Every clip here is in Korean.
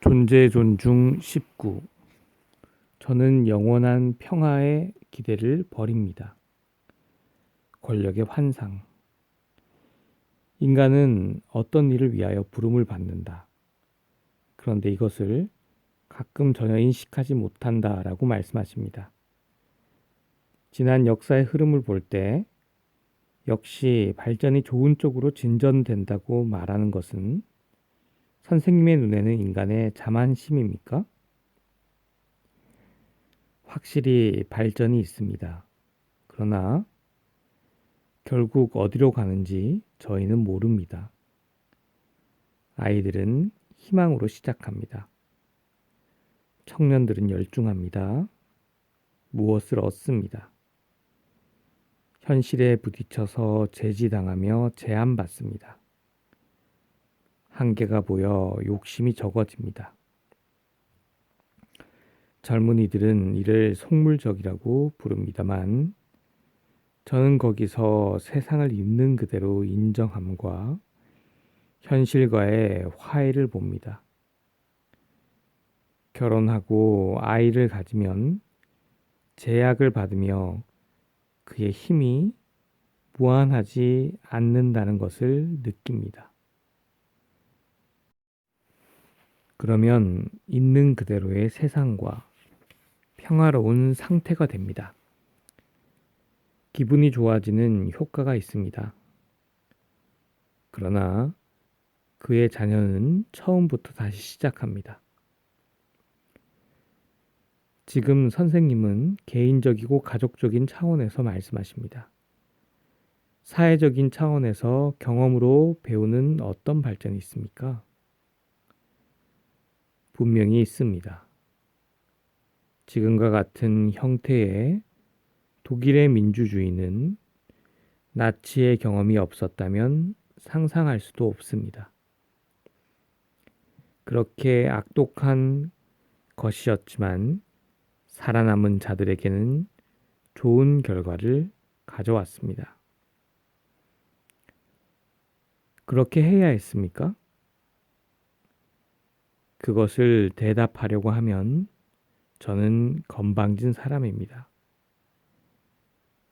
존재 존중 19. 저는 영원한 평화의 기대를 버립니다. 권력의 환상. 인간은 어떤 일을 위하여 부름을 받는다. 그런데 이것을 가끔 전혀 인식하지 못한다라고 말씀하십니다. 지난 역사의 흐름을 볼 때 역시 발전이 좋은 쪽으로 진전된다고 말하는 것은 선생님의 눈에는 인간의 자만심입니까? 확실히 발전이 있습니다. 그러나 결국 어디로 가는지 저희는 모릅니다. 아이들은 희망으로 시작합니다. 청년들은 열중합니다. 무엇을 얻습니다. 현실에 부딪혀서 제지당하며 제한받습니다. 한계가 보여 욕심이 적어집니다. 젊은이들은 이를 속물적이라고 부릅니다만 저는 거기서 세상을 있는 그대로 인정함과 현실과의 화해를 봅니다. 결혼하고 아이를 가지면 제약을 받으며 그의 힘이 무한하지 않는다는 것을 느낍니다. 그러면 있는 그대로의 세상과 평화로운 상태가 됩니다. 기분이 좋아지는 효과가 있습니다. 그러나 그의 자녀는 처음부터 다시 시작합니다. 지금 선생님은 개인적이고 가족적인 차원에서 말씀하십니다. 사회적인 차원에서 경험으로 배우는 어떤 발전이 있습니까? 분명히 있습니다. 지금과 같은 형태의 독일의 민주주의는 나치의 경험이 없었다면 상상할 수도 없습니다. 그렇게 악독한 것이었지만 살아남은 자들에게는 좋은 결과를 가져왔습니다. 그렇게 해야 했습니까? 그것을 대답하려고 하면 저는 건방진 사람입니다.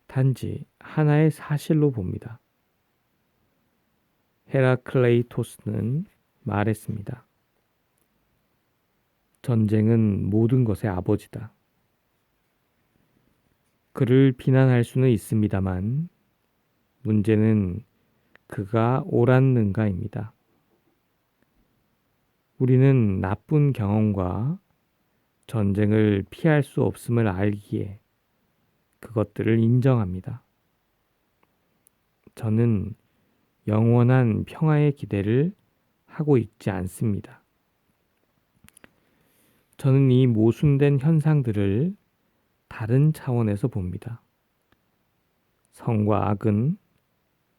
단지 하나의 사실로 봅니다. 헤라클레이토스는 말했습니다. 전쟁은 모든 것의 아버지다. 그를 비난할 수는 있습니다만 문제는 그가 옳았는가입니다. 우리는 나쁜 경험과 전쟁을 피할 수 없음을 알기에 그것들을 인정합니다. 저는 영원한 평화의 기대를 하고 있지 않습니다. 저는 이 모순된 현상들을 다른 차원에서 봅니다. 성과 악은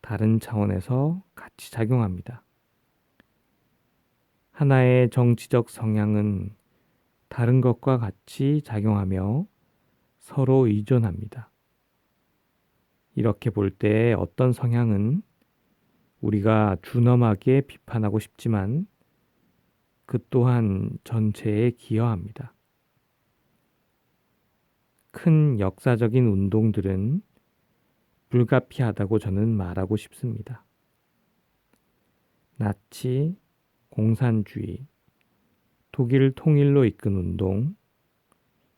다른 차원에서 같이 작용합니다. 하나의 정치적 성향은 다른 것과 같이 작용하며 서로 의존합니다. 이렇게 볼 때 어떤 성향은 우리가 준엄하게 비판하고 싶지만 그 또한 전체에 기여합니다. 큰 역사적인 운동들은 불가피하다고 저는 말하고 싶습니다. 나치, 공산주의, 독일 통일로 이끈 운동,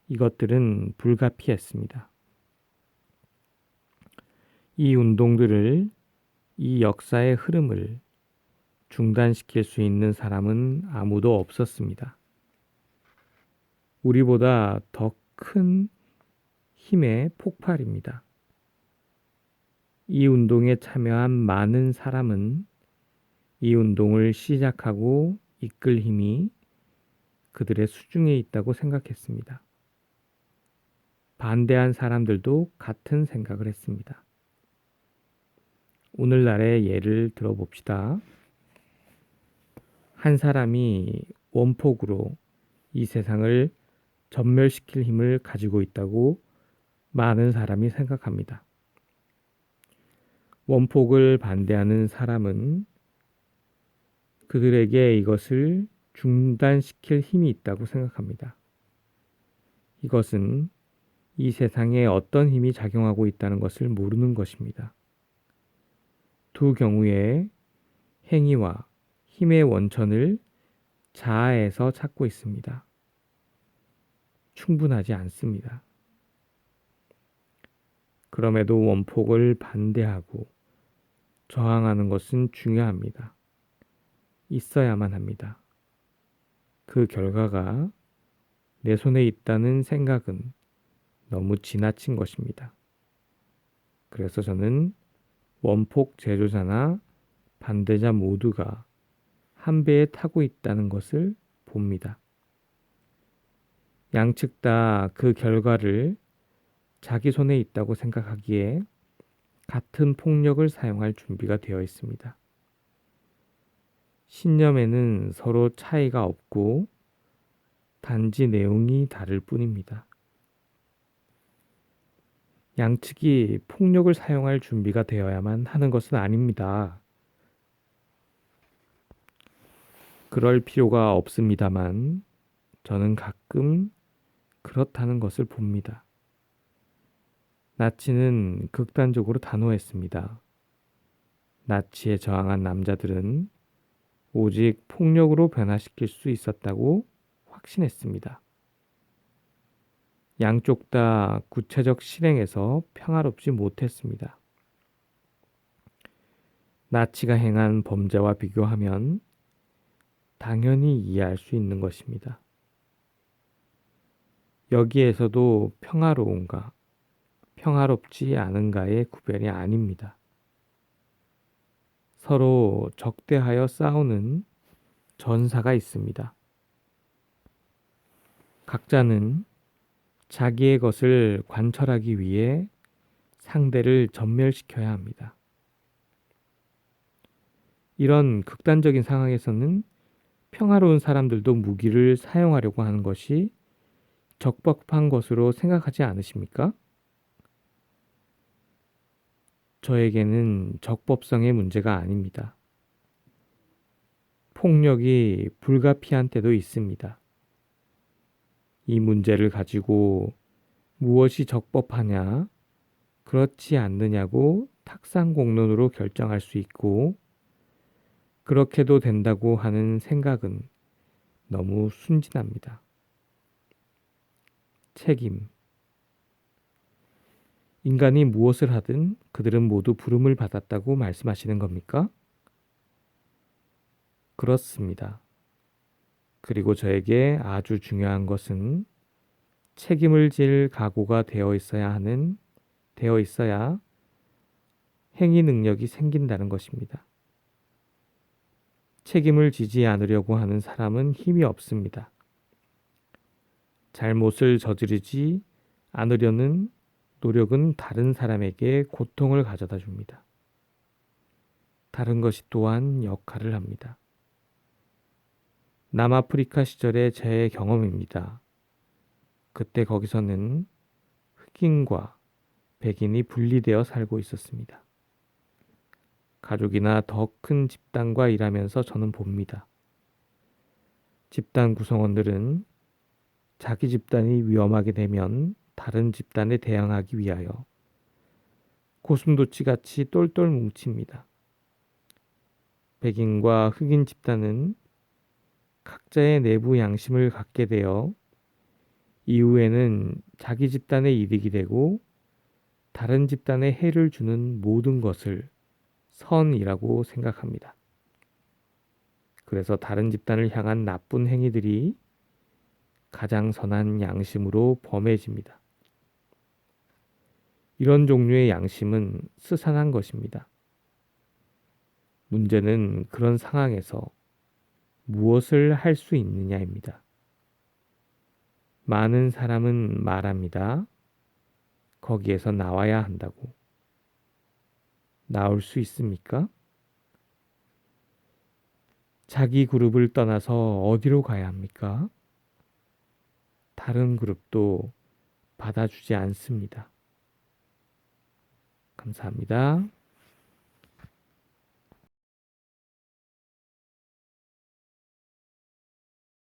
이것들은 불가피했습니다. 이 운동들을, 이 역사의 흐름을 중단시킬 수 있는 사람은 아무도 없었습니다. 우리보다 더 큰 힘의 폭발입니다. 이 운동에 참여한 많은 사람은 이 운동을 시작하고 이끌 힘이 그들의 수중에 있다고 생각했습니다. 반대한 사람들도 같은 생각을 했습니다. 오늘날의 예를 들어봅시다. 한 사람이 원폭으로 이 세상을 전멸시킬 힘을 가지고 있다고 많은 사람이 생각합니다. 원폭을 반대하는 사람은 그들에게 이것을 중단시킬 힘이 있다고 생각합니다. 이것은 이 세상에 어떤 힘이 작용하고 있다는 것을 모르는 것입니다. 두 경우에 행위와 힘의 원천을 자아에서 찾고 있습니다. 충분하지 않습니다. 그럼에도 원폭을 반대하고 저항하는 것은 중요합니다. 있어야만 합니다. 그 결과가 내 손에 있다는 생각은 너무 지나친 것입니다. 그래서 저는 원폭 제조자나 반대자 모두가 한 배에 타고 있다는 것을 봅니다. 양측 다 그 결과를 자기 손에 있다고 생각하기에 같은 폭력을 사용할 준비가 되어 있습니다. 신념에는 서로 차이가 없고 단지 내용이 다를 뿐입니다. 양측이 폭력을 사용할 준비가 되어야만 하는 것은 아닙니다. 그럴 필요가 없습니다만 저는 가끔 그렇다는 것을 봅니다. 나치는 극단적으로 단호했습니다. 나치에 저항한 남자들은 오직 폭력으로 변화시킬 수 있었다고 확신했습니다. 양쪽 다 구체적 실행에서 평화롭지 못했습니다. 나치가 행한 범죄와 비교하면 당연히 이해할 수 있는 것입니다. 여기에서도 평화로운가, 평화롭지 않은가의 구별이 아닙니다. 서로 적대하여 싸우는 전사가 있습니다. 각자는 자기의 것을 관철하기 위해 상대를 전멸시켜야 합니다. 이런 극단적인 상황에서는 평화로운 사람들도 무기를 사용하려고 하는 것이 적법한 것으로 생각하지 않으십니까? 저에게는 적법성의 문제가 아닙니다. 폭력이 불가피한 때도 있습니다. 이 문제를 가지고 무엇이 적법하냐, 그렇지 않느냐고 탁상공론으로 결정할 수 있고, 그렇게도 된다고 하는 생각은 너무 순진합니다. 책임. 인간이 무엇을 하든 그들은 모두 부름을 받았다고 말씀하시는 겁니까? 그렇습니다. 그리고 저에게 아주 중요한 것은 책임을 질 각오가 되어 있어야 행위 능력이 생긴다는 것입니다. 책임을 지지 않으려고 하는 사람은 힘이 없습니다. 잘못을 저지르지 않으려는 노력은 다른 사람에게 고통을 가져다 줍니다. 다른 것이 또한 역할을 합니다. 남아프리카 시절의 제 경험입니다. 그때 거기서는 흑인과 백인이 분리되어 살고 있었습니다. 가족이나 더 큰 집단과 일하면서 저는 봅니다. 집단 구성원들은 자기 집단이 위험하게 되면 다른 집단에 대항하기 위하여 고슴도치같이 똘똘 뭉칩니다. 백인과 흑인 집단은 각자의 내부 양심을 갖게 되어 이후에는 자기 집단의 이득이 되고 다른 집단에 해를 주는 모든 것을 선이라고 생각합니다. 그래서 다른 집단을 향한 나쁜 행위들이 가장 선한 양심으로 범해집니다. 이런 종류의 양심은 스산한 것입니다. 문제는 그런 상황에서 무엇을 할 수 있느냐입니다. 많은 사람은 말합니다. 거기에서 나와야 한다고. 나올 수 있습니까? 자기 그룹을 떠나서 어디로 가야 합니까? 다른 그룹도 받아주지 않습니다. 감사합니다.